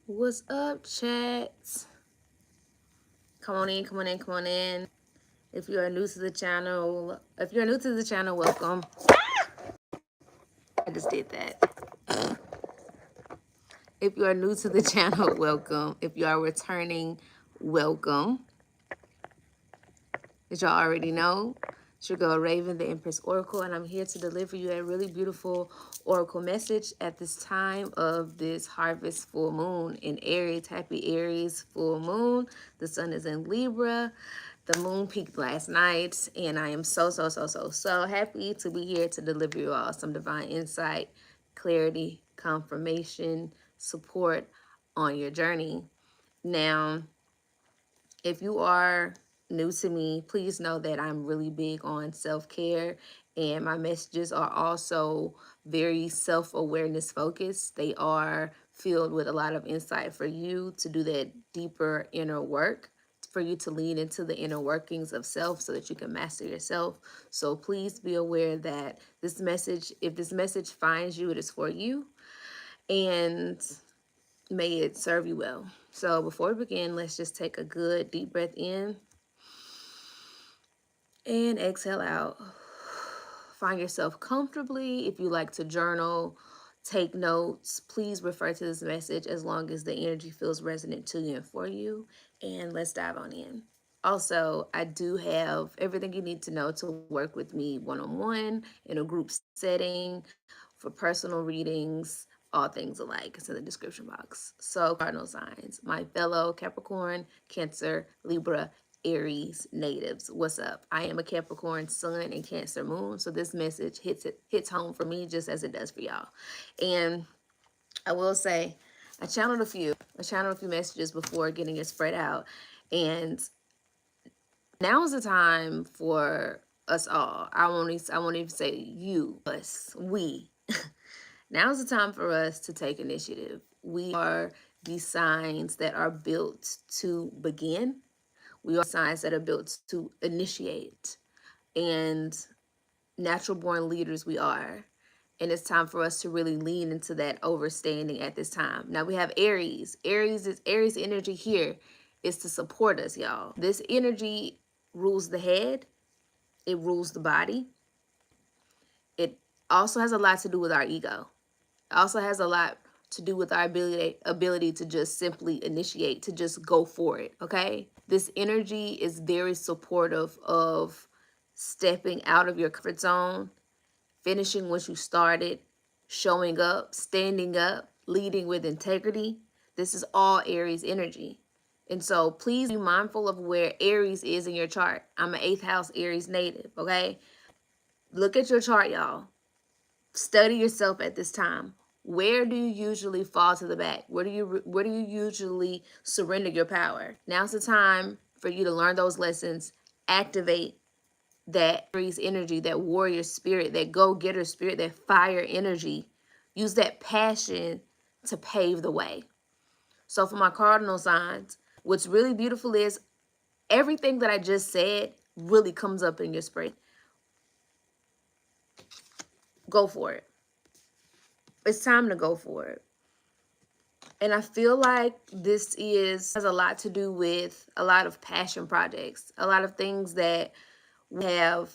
What's up, chat? Come on in, come on in, come on in. If you are new to the channel, welcome. I just did that. If you are new to the channel, welcome. If you are returning, welcome. As y'all already know, it's your girl Raven, the Empress Oracle, and I'm here to deliver you a really beautiful oracle message at this time of this harvest full moon in Aries. Happy Aries full moon. The sun is in Libra. The moon peaked last night, and I am so happy to be here to deliver you all some divine insight, clarity, confirmation, support on your journey. Now, if you are new to me, please know that I'm really big on self-care, and my messages are also very self-awareness focused. They are filled with a lot of insight for you to do that deeper inner work, for you to lean into the inner workings of self so that you can master yourself. So please be aware that this message, if this message finds you, it is for you, and may it serve you well. So before we begin, let's just take a good deep breath in and exhale out. Find yourself comfortably. If you like to journal, take notes, please refer to this message as long as the energy feels resonant to you and for you. And let's dive on in. Also, I do have everything you need to know to work with me one-on-one in a group setting for personal readings, all things alike. It's in the description box. So, cardinal signs, my fellow Capricorn, Cancer, Libra, Aries natives, what's up? I am a Capricorn sun and Cancer moon, so this message hits home for me just as it does for y'all. And I will say, I channeled a few messages before getting it spread out, and now is the time for us all. I won't even say you, us, we. Now is the time for us to take initiative. We are the signs that are built to begin. We are signs that are built to initiate. And natural born leaders we are. And it's time for us to really lean into that overstanding at this time. Now we have Aries. Aries energy here is to support us, y'all. This energy rules the head. It rules the body. It also has a lot to do with our ego. It also has a lot to do with our ability to just simply initiate, to just go for it, okay? This energy is very supportive of stepping out of your comfort zone, finishing what you started, showing up, standing up, leading with integrity. This is all Aries energy. And so please be mindful of where Aries is in your chart. I'm an 8th house Aries native, okay? Look at your chart, y'all. Study yourself at this time. Where do you usually fall to the back? Where do you usually surrender your power? Now's the time for you to learn those lessons, activate that Aries energy, that warrior spirit, that go-getter spirit, that fire energy. Use that passion to pave the way. So for my cardinal signs, what's really beautiful is everything that I just said really comes up in your spirit. Go for it. It's time to go for it. And I feel like this has a lot to do with a lot of passion projects, a lot of things that we have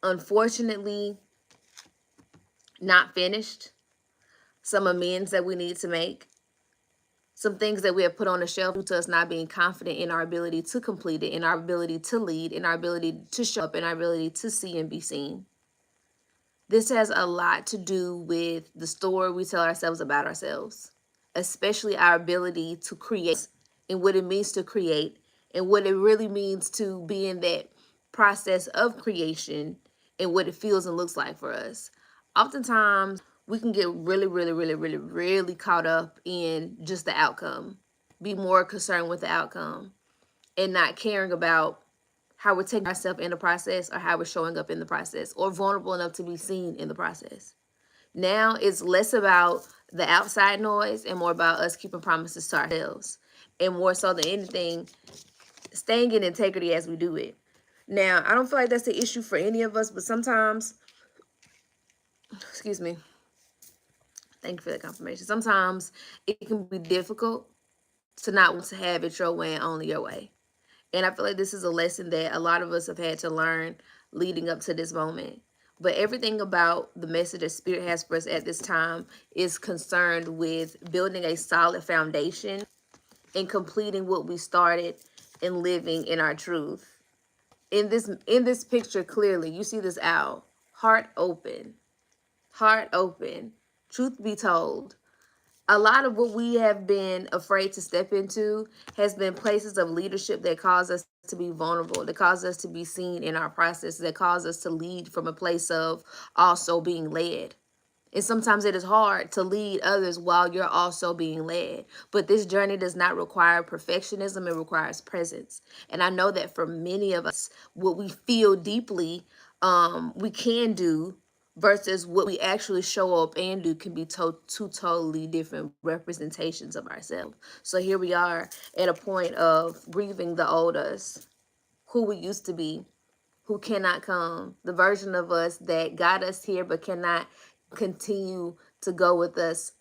unfortunately not finished, some amends that we need to make, some things that we have put on the shelf due to us not being confident in our ability to complete it, in our ability to lead, in our ability to show up, in our ability to see and be seen. This has a lot to do with the story we tell ourselves about ourselves, especially our ability to create and what it means to create and what it really means to be in that process of creation and what it feels and looks like for us. Oftentimes, we can get really caught up in just the outcome, be more concerned with the outcome and not caring about how we're taking ourselves in the process or how we're showing up in the process or vulnerable enough to be seen in the process. Now it's less about the outside noise and more about us keeping promises to ourselves. And more so than anything, staying in integrity as we do it. Now, I don't feel like that's the issue for any of us, but sometimes, excuse me, thank you for that confirmation. Sometimes it can be difficult to not want to have it your way and only your way. And I feel like this is a lesson that a lot of us have had to learn leading up to this moment. But everything about the message that Spirit has for us at this time is concerned with building a solid foundation and completing what we started and living in our truth. In this picture, clearly, you see this owl, heart open, heart open. Truth be told, a lot of what we have been afraid to step into has been places of leadership that cause us to be vulnerable, that cause us to be seen in our process, that cause us to lead from a place of also being led. And sometimes it is hard to lead others while you're also being led. But this journey does not require perfectionism, it requires presence. And I know that for many of us, what we feel deeply, we can do versus what we actually show up and do can be two totally different representations of ourselves. So here we are at a point of grieving the old us, who we used to be, who cannot come, the version of us that got us here but cannot continue to go with us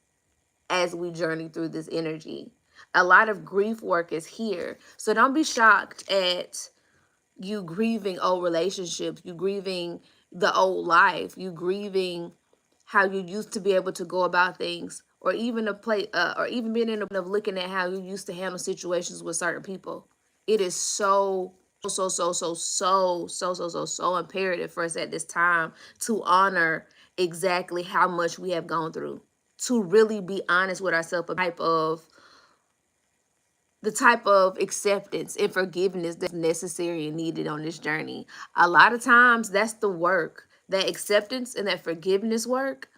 as we journey through this energy. A lot of grief work is here. So don't be shocked at you grieving old relationships, you grieving the old life, you grieving how you used to be able to go about things, or even a play, or even being in a of looking at how you used to handle situations with certain people. It is so imperative for us at this time to honor exactly how much we have gone through, to really be honest with ourselves, the type of acceptance and forgiveness that's necessary and needed on this journey. A lot of times that's the work, that acceptance and that forgiveness work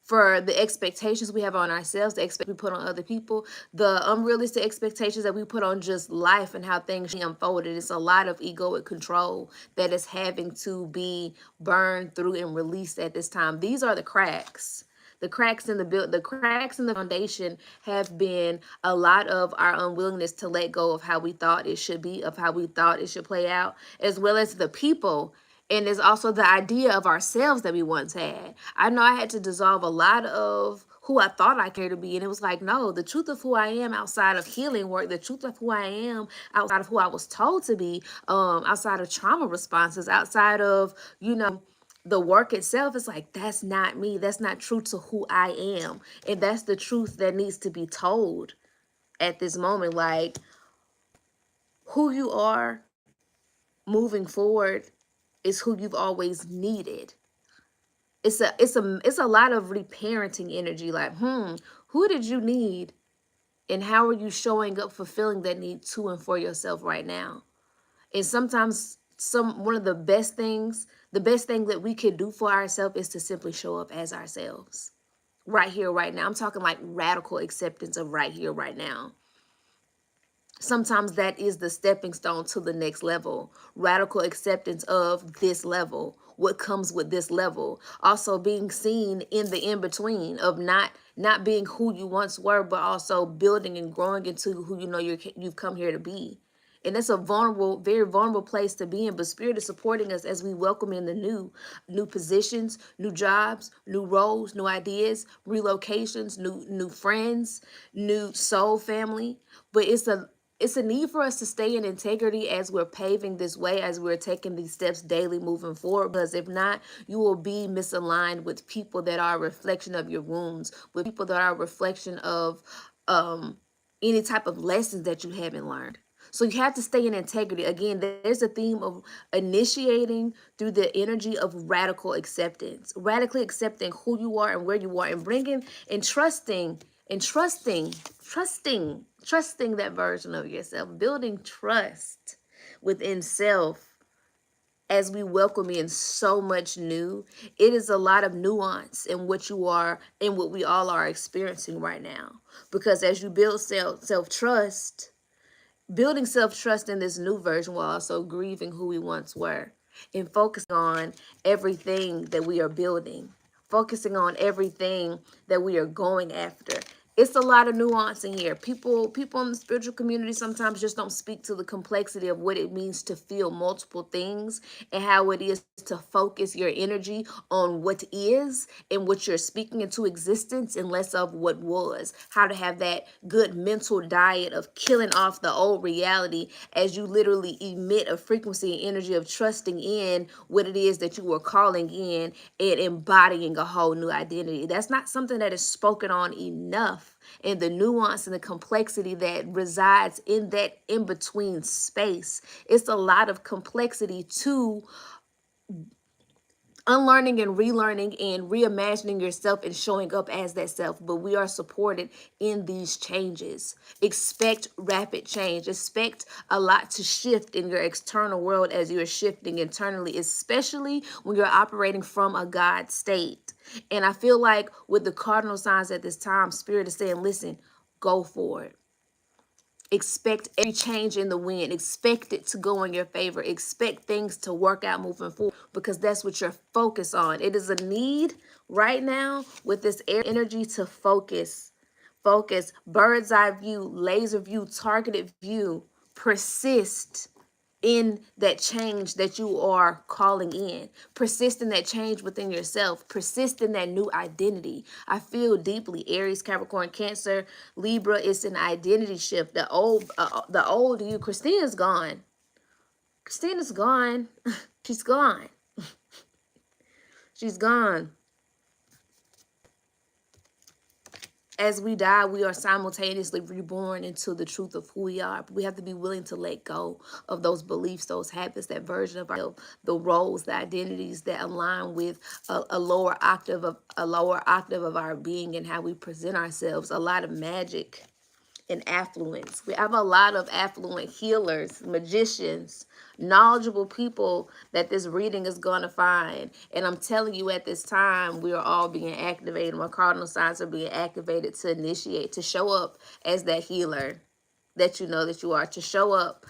for the expectations we have on ourselves, the expectations we put on other people, the unrealistic expectations that we put on just life and how things unfolded. It's a lot of egoic control that is having to be burned through and released at this time. These are the cracks. The cracks in the foundation have been a lot of our unwillingness to let go of how we thought it should be, of how we thought it should play out, as well as the people. And there's also the idea of ourselves that we once had. I know I had to dissolve a lot of who I thought I cared to be. And it was like, no, the truth of who I am outside of healing work, the truth of who I am outside of who I was told to be, outside of trauma responses, outside of, the work itself, is like, that's not me. That's not true to who I am. And that's the truth that needs to be told at this moment. Like, who you are moving forward is who you've always needed. It's a lot of reparenting energy. Like, who did you need, and how are you showing up fulfilling that need to and for yourself right now? And sometimes one of the best thing that we could do for ourselves is to simply show up as ourselves. Right here, right now. I'm talking like radical acceptance of right here, right now. Sometimes that is the stepping stone to the next level. Radical acceptance of this level, what comes with this level. Also being seen in the in-between of not being who you once were, but also building and growing into who you know you've come here to be. And it's a vulnerable, very vulnerable place to be in. But Spirit is supporting us as we welcome in the new positions, new jobs, new roles, new ideas, relocations, new friends, new soul family. But it's a need for us to stay in integrity as we're paving this way, as we're taking these steps daily moving forward. Because if not, you will be misaligned with people that are a reflection of your wounds, with people that are a reflection of any type of lessons that you haven't learned. So you have to stay in integrity. Again, there's a theme of initiating through the energy of radical acceptance, radically accepting who you are and where you are, and bringing and trusting that version of yourself, building trust within self. As we welcome in so much new, it is a lot of nuance in what you are and what we all are experiencing right now. Because as you build self-trust, building self-trust in this new version while also grieving who we once were, and focusing on everything that we are building, focusing on everything that we are going after, It's a lot of nuance in here. People in the spiritual community sometimes just don't speak to the complexity of what it means to feel multiple things and how it is to focus your energy on what is and what you're speaking into existence and less of what was. How to have that good mental diet of killing off the old reality as you literally emit a frequency and energy of trusting in what it is that you were calling in and embodying a whole new identity. That's not something that is spoken on enough, and the nuance and the complexity that resides in that in between space. It's a lot of complexity to unlearning and relearning and reimagining yourself and showing up as that self. But we are supported in these changes. Expect rapid change. Expect a lot to shift in your external world as you're shifting internally, especially when you're operating from a God state. And I feel like with the cardinal signs at this time, Spirit is saying, listen, go for it. Expect every change in the wind. Expect it to go in your favor. Expect things to work out moving forward because that's what you're focused on. It is a need right now with this air energy to focus. Focus, bird's eye view, laser view, targeted view. Persist in that change that you are calling in. Persist in that change within yourself. Persist in that new identity. I feel deeply Aries, Capricorn, Cancer, Libra. It's an identity shift. The old you, Christina's gone. Christina's gone. She's gone. She's gone. As we die, we are simultaneously reborn into the truth of who we are. We have to be willing to let go of those beliefs, those habits, that version of ourselves, the roles, the identities that align with a lower octave of our being and how we present ourselves. A lot of magic and affluence. We have a lot of affluent healers, magicians, knowledgeable people that this reading is going to find. And I'm telling you, at this time, we are all being activated. My cardinal signs are being activated to initiate, to show up as that healer that you know that you are, to show up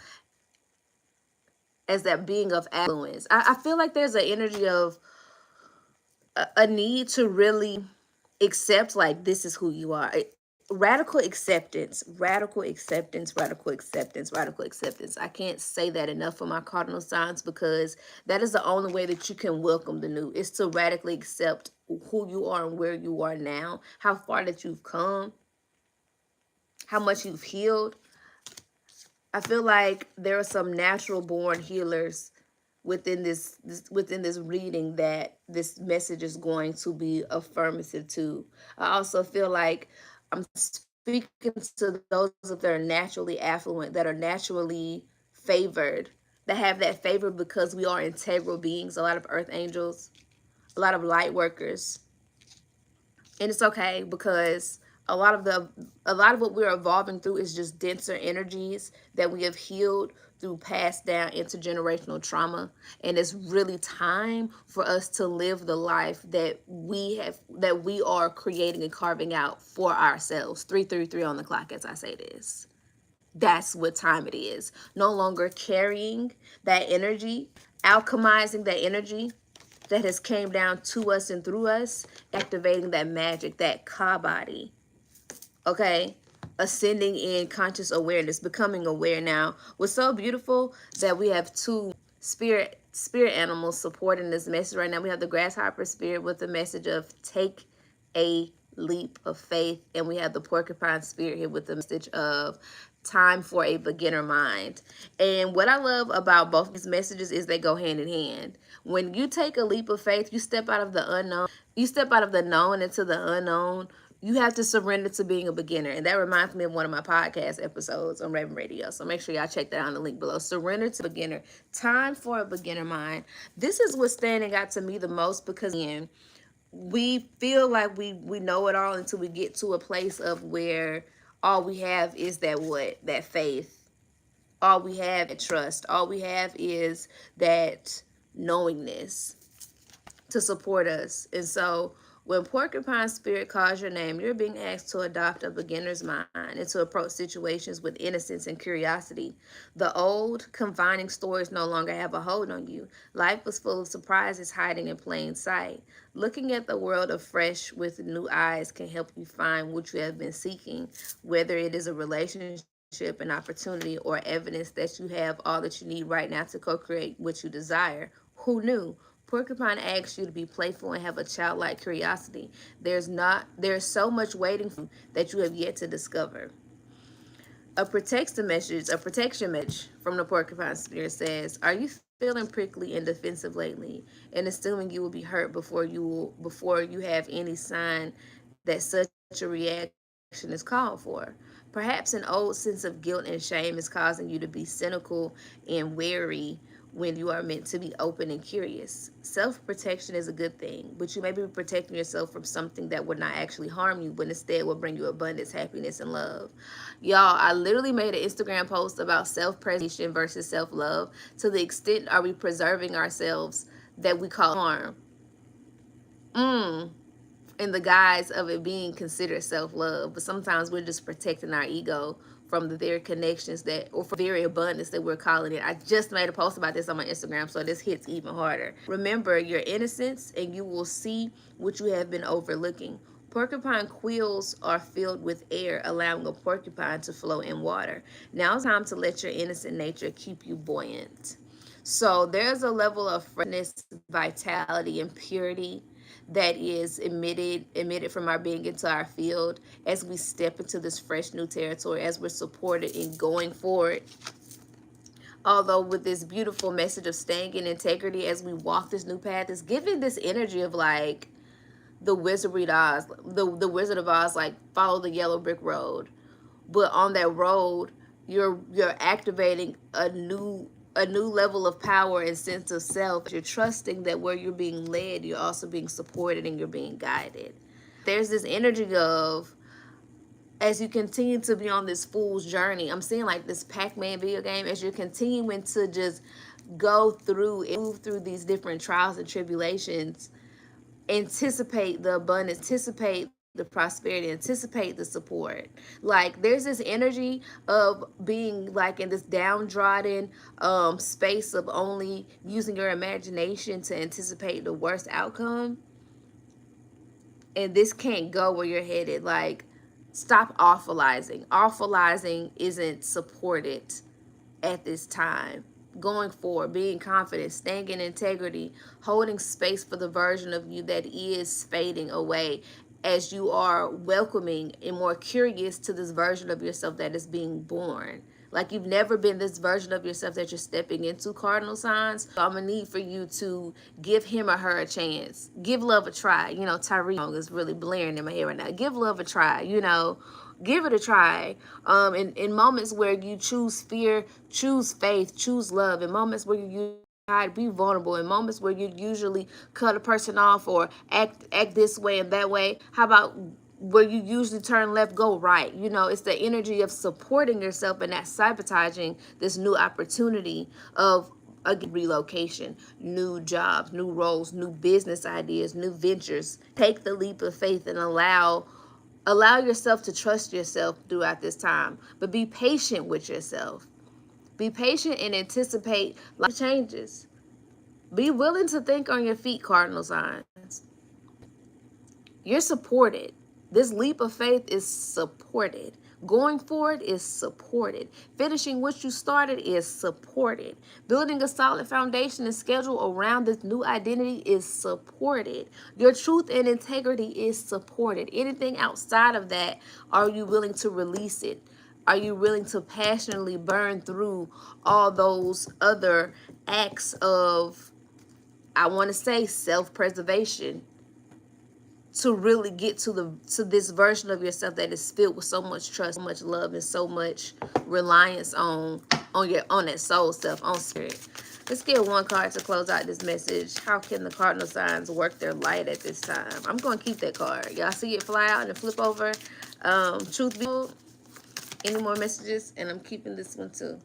as that being of affluence. I feel like there's an energy of a need to really accept, like, this is who you are. Radical acceptance, radical acceptance, radical acceptance, radical acceptance. I can't say that enough for my cardinal signs because that is the only way that you can welcome the new. Is to radically accept who you are and where you are now, how far that you've come, how much you've healed. I feel like there are some natural born healers within this reading that this message is going to be affirmative to. I also feel like I'm speaking to those that are naturally affluent, that are naturally favored, that have that favor because we are integral beings, a lot of earth angels, a lot of light workers. And it's okay because a lot of what we're evolving through is just denser energies that we have healed through passed down intergenerational trauma. And it's really time for us to live the life that we are creating and carving out for ourselves. 333 on the clock as I say this. That's what time it is. No longer carrying that energy, alchemizing that energy that has came down to us and through us, activating that magic, that Ka body. Okay? Ascending in conscious awareness, becoming aware now. What's so beautiful that we have two spirit animals supporting this message right now. We have the grasshopper spirit with the message of take a leap of faith, and we have the porcupine spirit here with the message of time for a beginner mind. And what I love about both these messages is they go hand in hand. When you take a leap of faith, you step out of the unknown. You step out of the known into the unknown. You have to surrender to being a beginner. And that reminds me of one of my podcast episodes on Raven Radio. So make sure y'all check that out on the link below. Surrender to beginner. Time for a beginner mind. This is what's standing out to me the most because, again, we feel like we know it all until we get to a place of where all we have is that faith. All we have is trust. All we have is that knowingness to support us. And so When porcupine spirit calls your name, you're being asked to adopt a beginner's mind and to approach situations with innocence and curiosity. The old, confining stories no longer have a hold on you. Life was full of surprises hiding in plain sight. Looking at the world afresh with new eyes can help you find what you have been seeking, whether it is a relationship, an opportunity, or evidence that you have all that you need right now to co-create what you desire. Who knew? Porcupine asks you to be playful and have a childlike curiosity. There's so much waiting for you that you have yet to discover. A protection message from the porcupine spirit says, "Are you feeling prickly and defensive lately, and assuming you will be hurt before you have any sign that such a reaction is called for? Perhaps an old sense of guilt and shame is causing you to be cynical and wary when you are meant to be open and curious. Self-protection is a good thing, but you may be protecting yourself from something that would not actually harm you, but instead will bring you abundance, happiness, and love." Y'all, I literally made an Instagram post about self-preservation versus self-love. To the extent are we preserving ourselves that we call harm? In the guise of it being considered self-love, but sometimes we're just protecting our ego from the very connections that, or for very abundance that we're calling it. I just made a post about this on my Instagram, so this hits even harder. Remember your innocence and you will see what you have been overlooking. Porcupine quills are filled with air, allowing a porcupine to float in water. Now it's time to let your innocent nature keep you buoyant. So there's a level of freshness, vitality, and purity that is emitted from our being into our field as we step into this fresh new territory, as we're supported in going forward. Although with this beautiful message of staying in integrity as we walk this new path, is giving this energy of like the Wizard of Oz, the Wizard of Oz, like follow the yellow brick road. But on that road, you're activating a new level of power and sense of self. You're trusting that where you're being led, you're also being supported and you're being guided. There's this energy of, as you continue to be on this fool's journey, I'm seeing like this Pac-Man video game, as you're continuing to just go through and move through these different trials and tribulations, anticipate the abundance, anticipate the prosperity, anticipate the support. Like there's this energy of being like in this downtrodden space of only using your imagination to anticipate the worst outcome. And this can't go where you're headed. Like, stop awfulizing. Awfulizing isn't supported at this time. Going forward, being confident, staying in integrity, holding space for the version of you that is fading away, as you are welcoming and more curious to this version of yourself that is being born. Like you've never been this version of yourself that you're stepping into, cardinal signs. So I'm gonna need for you to give him or her a chance. Give love a try. You know, Tyree is really blaring in my head right now. Give love a try, you know. Give it a try. In moments where you choose fear, choose faith, choose love. In moments where you hide, be vulnerable. In moments where you usually cut a person off or act this way and that way, how about where you usually turn left, go right? You know, it's the energy of supporting yourself and not sabotaging this new opportunity of a relocation, new jobs, new roles, new business ideas, new ventures. Take the leap of faith and allow yourself to trust yourself throughout this time, but be patient with yourself. Be patient and anticipate life changes. Be willing to think on your feet, cardinal signs. You're supported. This leap of faith is supported. Going forward is supported. Finishing what you started is supported. Building a solid foundation and schedule around this new identity is supported. Your truth and integrity is supported. Anything outside of that, are you willing to release it? Are you willing to passionately burn through all those other acts of, I want to say, self-preservation, to really get to this version of yourself that is filled with so much trust, so much love, and so much reliance on that soul self, on spirit? Let's get one card to close out this message. How can the cardinal signs work their light at this time? I'm going to keep that card. Y'all see it fly out and flip over. Truth be told, any more messages? And I'm keeping this one too.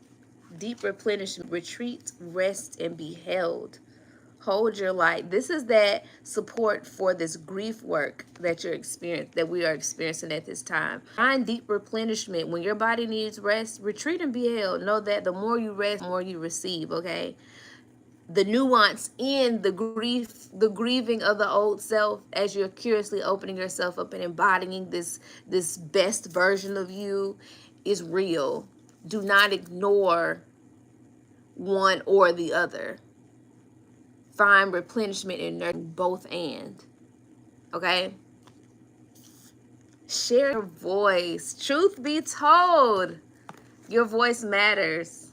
Deep replenishment, retreat, rest, and be held. Hold your light. This is that support for this grief work that we are experiencing at this time. Find deep replenishment. When your body needs rest, retreat and be held. Know that the more you rest, the more you receive, okay? The nuance in the grieving of the old self, as you're curiously opening yourself up and embodying this best version of you, is real. Do not ignore one or the other. Find replenishment in nurturing both and. Okay? Share your voice. Truth be told, your voice matters.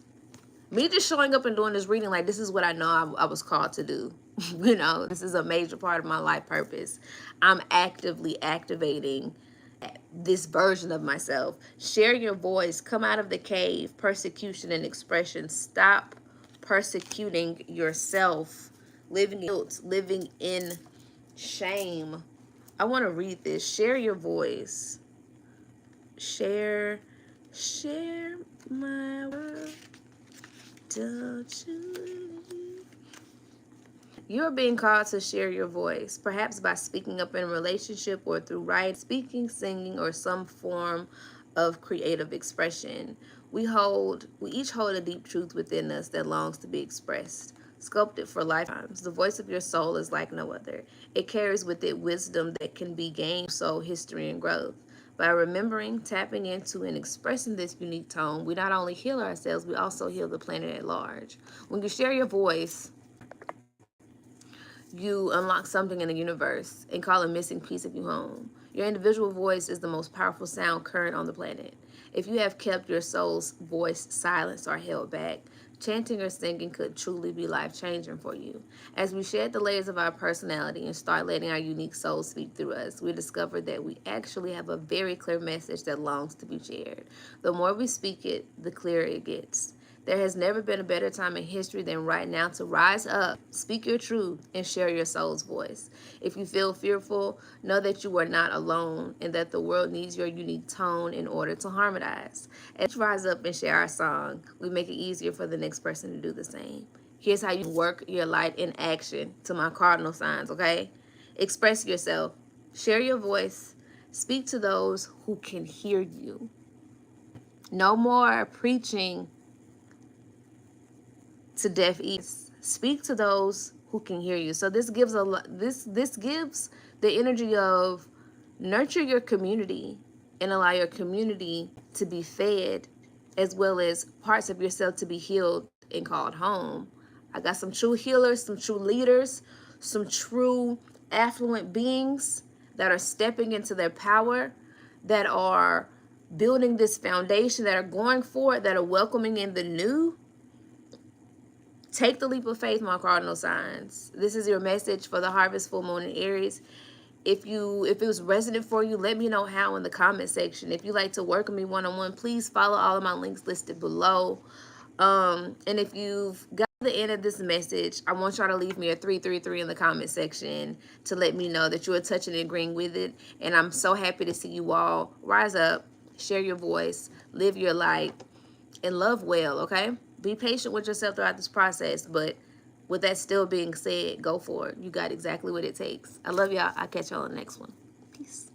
Me just showing up and doing this reading, like, this is what I know I was called to do. You know, this is a major part of my life purpose. I'm actively activating this version of myself. Share your voice. Come out of the cave. Persecution and expression. Stop persecuting yourself. Living in guilt. Living in shame. I want to read this. Share your voice. Share my world. Don't you leave. You're being called to share your voice, perhaps by speaking up in a relationship or through writing, speaking, singing, or some form of creative expression. We each hold a deep truth within us that longs to be expressed, sculpted for lifetimes. The voice of your soul is like no other. It carries with it wisdom that can be gained, soul, history, and growth. By remembering, tapping into, and expressing this unique tone, we not only heal ourselves, we also heal the planet at large. When you share your voice, you unlock something in the universe and call a missing piece of you home. Your individual voice is the most powerful sound current on the planet. If you have kept your soul's voice silenced or held back, chanting or singing could truly be life-changing for you. As we shed the layers of our personality and start letting our unique soul speak through us, we discover that we actually have a very clear message that longs to be shared. The more we speak it, the clearer it gets. There has never been a better time in history than right now to rise up, speak your truth, and share your soul's voice. If you feel fearful, know that you are not alone and that the world needs your unique tone in order to harmonize. As we rise up and share our song, we make it easier for the next person to do the same. Here's how you work your light in action to my cardinal signs, okay? Express yourself. Share your voice. Speak to those who can hear you. No more preaching to deaf ears. Speak to those who can hear you. So this gives this gives the energy of nurture your community and allow your community to be fed, as well as parts of yourself to be healed and called home. I got some true healers, some true leaders, some true affluent beings that are stepping into their power, that are building this foundation, that are going for it, that are welcoming in the new. Take the leap of faith, my cardinal signs. This is your message for the harvest, full moon, and Aries. If it was resonant for you, let me know how in the comment section. If you like to work with me one-on-one, please follow all of my links listed below. And if you've got to the end of this message, I want y'all to leave me a 333 in the comment section to let me know that you are touching and agreeing with it. And I'm so happy to see you all rise up, share your voice, live your light, and love well, okay? Be patient with yourself throughout this process, but with that still being said, go for it. You got exactly what it takes. I love y'all. I'll catch y'all on the next one. Peace.